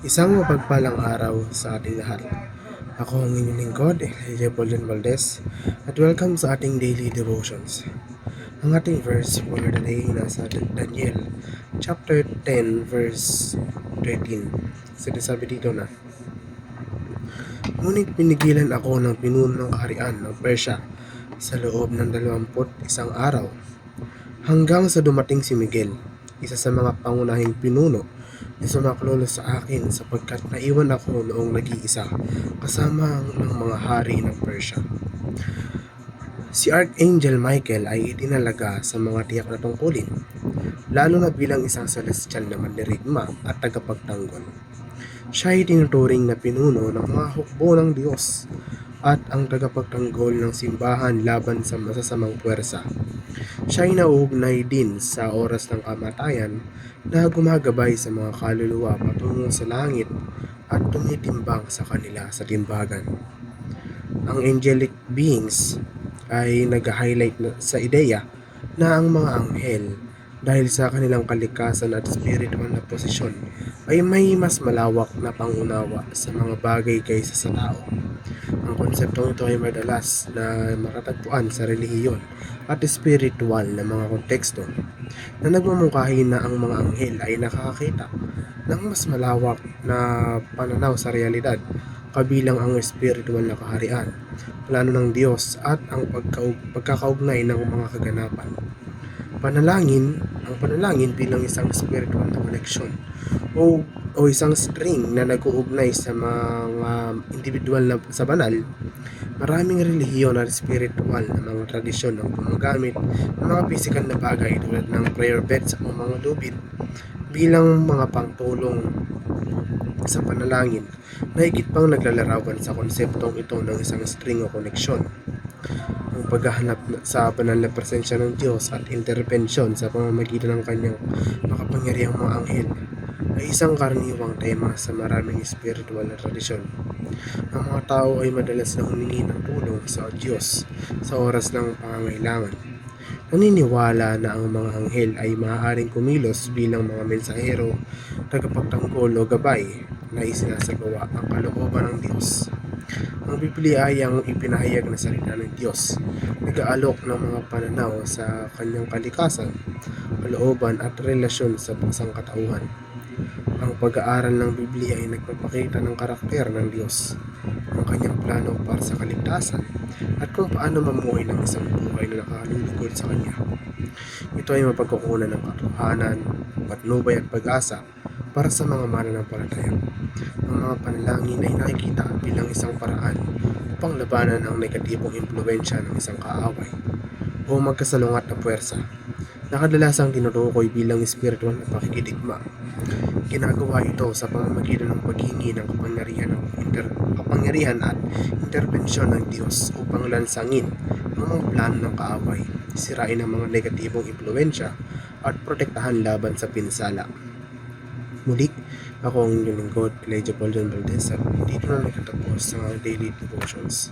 Isang mapagpalang araw sa ating lahat. Ako ang inyong lingkod, Elijah Bolden Valdez, at welcome sa ating daily devotions. Ang ating verse for the day nasa Daniel, chapter 10, verse 13. Sinasabi dito na, ngunit pinigilan ako ng pinuno ng kaharian ng Persya sa loob ng 21 araw, hanggang sa dumating si Miguel, isa sa mga pangunahing pinuno na sumaklolo sa akin sapagkat naiwan ako noong nag-iisa kasama ng mga hari ng Persia. Si Archangel Michael ay itinalaga sa mga tiyak na tungkulin, lalo na bilang isang celestial na mandirigma at tagapagtanggol. Siya ay tinuturing na pinuno ng mga hukbo ng Diyos at ang tagapagtanggol ng simbahan laban sa masasamang puwersa. Siya ay nauugnay din sa oras ng kamatayan na gumagabay sa mga kaluluwa patungo sa langit at tumitimbang sa kanila sa timbagan. Ang angelic beings ay nag-highlight sa ideya na ang mga anghel, dahil sa kanilang kalikasan at spiritual na posisyon, ay may mas malawak na pangunawa sa mga bagay kaysa sa tao. Ang konseptong ito ay madalas na matatagpuan sa relihiyon at spiritual na mga konteksto na nagmamungkahi na ang mga anghel ay nakakakita ng mas malawak na pananaw sa realidad, kabilang ang spiritual na kaharian, plano ng Diyos at ang pagkakaugnay ng mga kaganapan. Ang panalangin bilang isang spiritual na koneksyon o isang string na nag-uugnay sa mga individual na sa banal. Maraming relihiyon at spiritual na mga tradisyon ang gumagamit ng mga physical na bagay tulad ng prayer beds o mga lubid bilang mga pangtulong sa panalangin, na higit pang naglalarawan sa konseptong ito ng isang string o koneksyon. Ang paghahanap sa banal na presensya ng Diyos at intervensyon sa pamamagitan ng kanyang makapangyarihang mga anghel ay isang karaniwang tema sa maraming spiritual na tradisyon. Ang mga tao ay madalas na humingi ng tulong sa Diyos sa oras ng pangangailangan. Naniniwala na ang mga anghel ay maaaring kumilos bilang mga mensahero, tagapagtanggol o gabay na isinasagawa ang kalooban ng Diyos. Ang Biblia ay ang ipinahayag na salita ng Diyos, nag-aalok ng mga pananaw sa kanyang kalikasan, kalooban at relasyon sa sangkatauhan. Ang pag-aaral ng Biblia ay nagpapakita ng karakter ng Diyos, ang kanyang plano para sa kaligtasan, at kung paano mamuhay ng isang buhay na nakalulugod sa Kanya. Ito ay mapagkukunan ng katotohanan, patnubay at pag-asa para sa mga mananampalataya. Ang mga panalangin ay nakikita bilang isang paraan upang labanan ang negatibong impluwensya ng isang kaaway o magkasalungat na puwersa na kadalasang tinutukoy bilang spiritual na pakikidigma. Ginagawa ito sa pamamagitan ng paghingi ng kapangyarihan at interbensyon ng Diyos upang lansangin ang mga plano ng kaaway, sirain ang mga negatibong impluwensya at protektahan laban sa pinsala. Muli, ako ang inyong lingkod, Elijah Bolden Valdez, at dito na nagtatapos sa mga daily devotions.